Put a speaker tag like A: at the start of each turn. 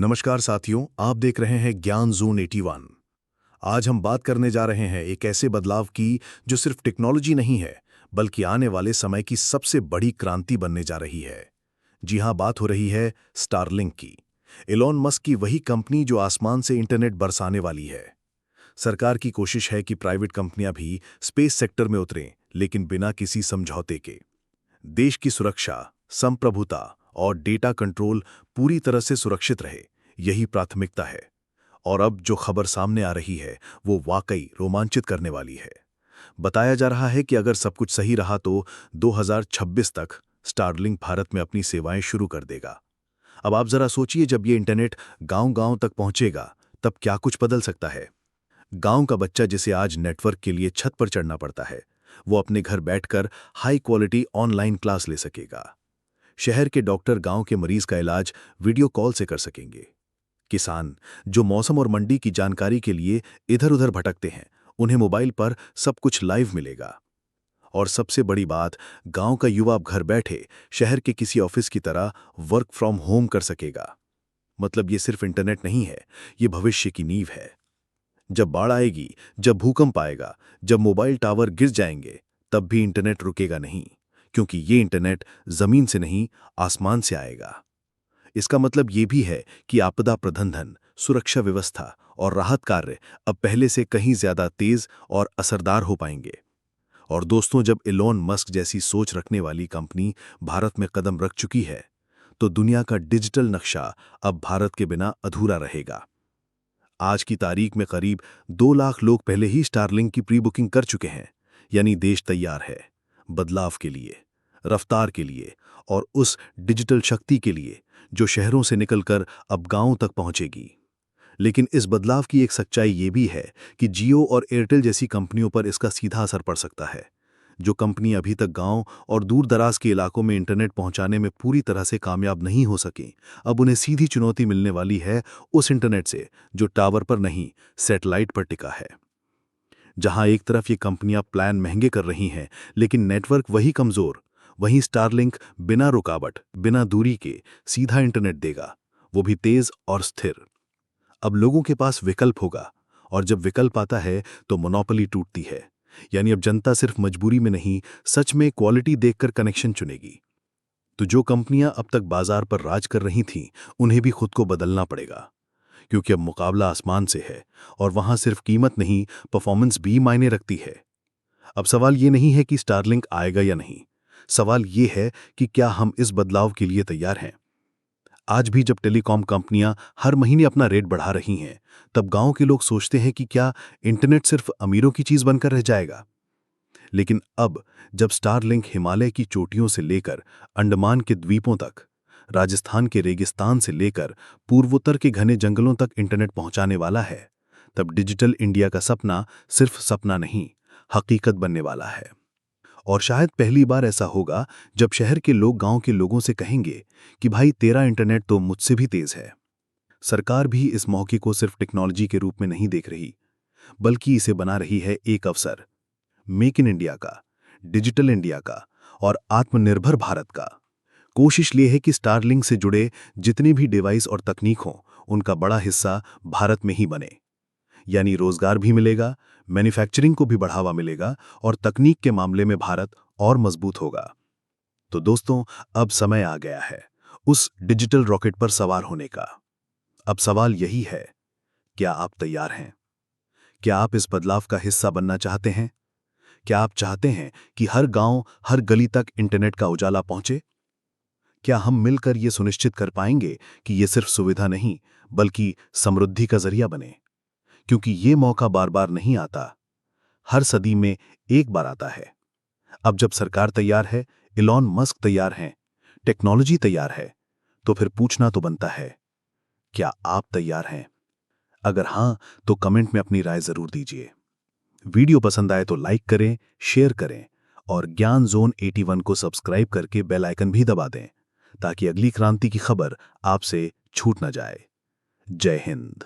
A: नमस्कार साथियों, आप देख रहे हैं ज्ञान जोन 81। आज हम बात करने जा रहे हैं एक ऐसे बदलाव की जो सिर्फ टेक्नोलॉजी नहीं है, बल्कि आने वाले समय की सबसे बड़ी क्रांति बनने जा रही है। जी हां, बात हो रही है स्टारलिंक की। एलोन मस्क की वही कंपनी जो आसमान से इंटरनेट बरसाने वाली है। सरकार की कोशिश है कि प्राइवेट कंपनियां भी स्पेस सेक्टर में उतरें, लेकिन बिना किसी समझौते के। देश की सुरक्षा, संप्रभुता और डेटा कंट्रोल पूरी तरह से सुरक्षित रहे, यही प्राथमिकता है। और अब जो खबर सामने आ रही है वो वाकई रोमांचित करने वाली है। बताया जा रहा है कि अगर सब कुछ सही रहा तो 2026 तक स्टारलिंक भारत में अपनी सेवाएं शुरू कर देगा। अब आप जरा सोचिए, जब ये इंटरनेट गांव-गांव तक पहुंचेगा तब क्या कुछ बदल सकता है। गांव का बच्चा जिसे आज नेटवर्क के लिए छत पर चढ़ना पड़ता है, वो अपने घर बैठकर हाई क्वालिटी ऑनलाइन क्लास ले सकेगा। शहर के डॉक्टर गांव के मरीज का इलाज वीडियो कॉल से कर सकेंगे। किसान जो मौसम और मंडी की जानकारी के लिए इधर-उधर भटकते हैं, उन्हें मोबाइल पर सब कुछ लाइव मिलेगा। और सबसे बड़ी बात, गांव का युवा अब घर बैठे शहर के किसी ऑफिस की तरह वर्क फ्रॉम होम कर सकेगा। मतलब ये सिर्फ इंटरनेट नहीं है, ये भविष्य की नींव है। जब बाढ़ आएगी, जब भूकंप आएगा, जब मोबाइल टावर गिर जाएंगे, तब भी इंटरनेट रुकेगा नहीं, क्योंकि ये इंटरनेट जमीन से नहीं, आसमान से आएगा। इसका मतलब ये भी है कि आपदा प्रबंधन, सुरक्षा व्यवस्था और राहत कार्य अब पहले से कहीं ज्यादा तेज और असरदार हो पाएंगे। और दोस्तों, जब एलोन मस्क जैसी सोच रखने वाली कंपनी भारत में कदम रख चुकी है, तो दुनिया का डिजिटल नक्शा अब भारत के बिना अधूरा रहेगा। आज की तारीख में करीब 2 लाख लोग पहले ही स्टारलिंक की प्री बुकिंग कर चुके हैं। यानी देश तैयार है बदलाव के लिए, रफ्तार के लिए और उस डिजिटल शक्ति के लिए जो शहरों से निकलकर अब गांवों तक पहुंचेगी। लेकिन इस बदलाव की एक सच्चाई ये भी है कि जियो और एयरटेल जैसी कंपनियों पर इसका सीधा असर पड़ सकता है। जो कंपनी अभी तक गांव और दूर दराज के इलाकों में इंटरनेट पहुंचाने में पूरी तरह से कामयाब नहीं हो सकी, अब उन्हें सीधी चुनौती मिलने वाली है उस इंटरनेट से जो टावर पर नहीं, सैटेलाइट पर टिका है। जहां एक तरफ ये कंपनियां प्लान महंगे कर रही हैं, लेकिन नेटवर्क वही कमजोर, वहीं स्टारलिंक बिना रुकावट, बिना दूरी के सीधा इंटरनेट देगा, वो भी तेज और स्थिर। अब लोगों के पास विकल्प होगा, और जब विकल्प आता है तो मोनोपोली टूटती है। यानी अब जनता सिर्फ मजबूरी में नहीं, सच में क्वालिटी देखकर कनेक्शन चुनेगी। तो जो कंपनियां अब तक बाजार पर राज कर रही थीं, उन्हें भी खुद को बदलना पड़ेगा, क्योंकि अब मुकाबला आसमान से है और वहां सिर्फ कीमत नहीं, परफॉर्मेंस भी मायने रखती है। अब सवाल ये नहीं है कि स्टारलिंक आएगा या नहीं, सवाल ये है कि क्या हम इस बदलाव के लिए तैयार हैं। आज भी जब टेलीकॉम कंपनियां हर महीने अपना रेट बढ़ा रही हैं, तब गांव के लोग सोचते हैं कि क्या इंटरनेट सिर्फ अमीरों की चीज बनकर रह जाएगा। लेकिन अब जब स्टारलिंक हिमालय की चोटियों से लेकर अंडमान के द्वीपों तक, राजस्थान के रेगिस्तान से लेकर पूर्वोत्तर के घने जंगलों तक इंटरनेट पहुंचाने वाला है, तब डिजिटल इंडिया का सपना सिर्फ सपना नहीं, हकीकत बनने वाला है। और शायद पहली बार ऐसा होगा जब शहर के लोग गांव के लोगों से कहेंगे कि भाई, तेरा इंटरनेट तो मुझसे भी तेज है। सरकार भी इस मौके को सिर्फ टेक्नोलॉजी के रूप में नहीं देख रही, बल्कि इसे बना रही है एक अवसर, मेक इन इंडिया का, डिजिटल इंडिया का और आत्मनिर्भर भारत का। कोशिश ये है कि स्टारलिंक से जुड़े जितने भी डिवाइस और तकनीक हों, उनका बड़ा हिस्सा भारत में ही बने। यानी रोजगार भी मिलेगा, मैन्युफैक्चरिंग को भी बढ़ावा मिलेगा और तकनीक के मामले में भारत और मजबूत होगा। तो दोस्तों, अब समय आ गया है उस डिजिटल रॉकेट पर सवार होने का। अब सवाल यही है, क्या आप तैयार हैं? क्या आप इस बदलाव का हिस्सा बनना चाहते हैं? क्या आप चाहते हैं कि हर गांव, हर गली तक इंटरनेट का उजाला पहुंचे? क्या हम मिलकर ये सुनिश्चित कर पाएंगे कि ये सिर्फ सुविधा नहीं, बल्कि समृद्धि का जरिया बने? क्योंकि ये मौका बार बार नहीं आता, हर सदी में एक बार आता है। अब जब सरकार तैयार है, एलोन मस्क तैयार हैं, टेक्नोलॉजी तैयार है, तो फिर पूछना तो बनता है, क्या आप तैयार हैं? अगर हां, तो कमेंट में अपनी राय जरूर दीजिए। वीडियो पसंद आए तो लाइक करें, शेयर करें और ज्ञान जोन 81 को सब्सक्राइब करके बेल आइकन भी दबा दें, ताकि अगली क्रांति की खबर आपसे छूट न जाए। जय हिंद।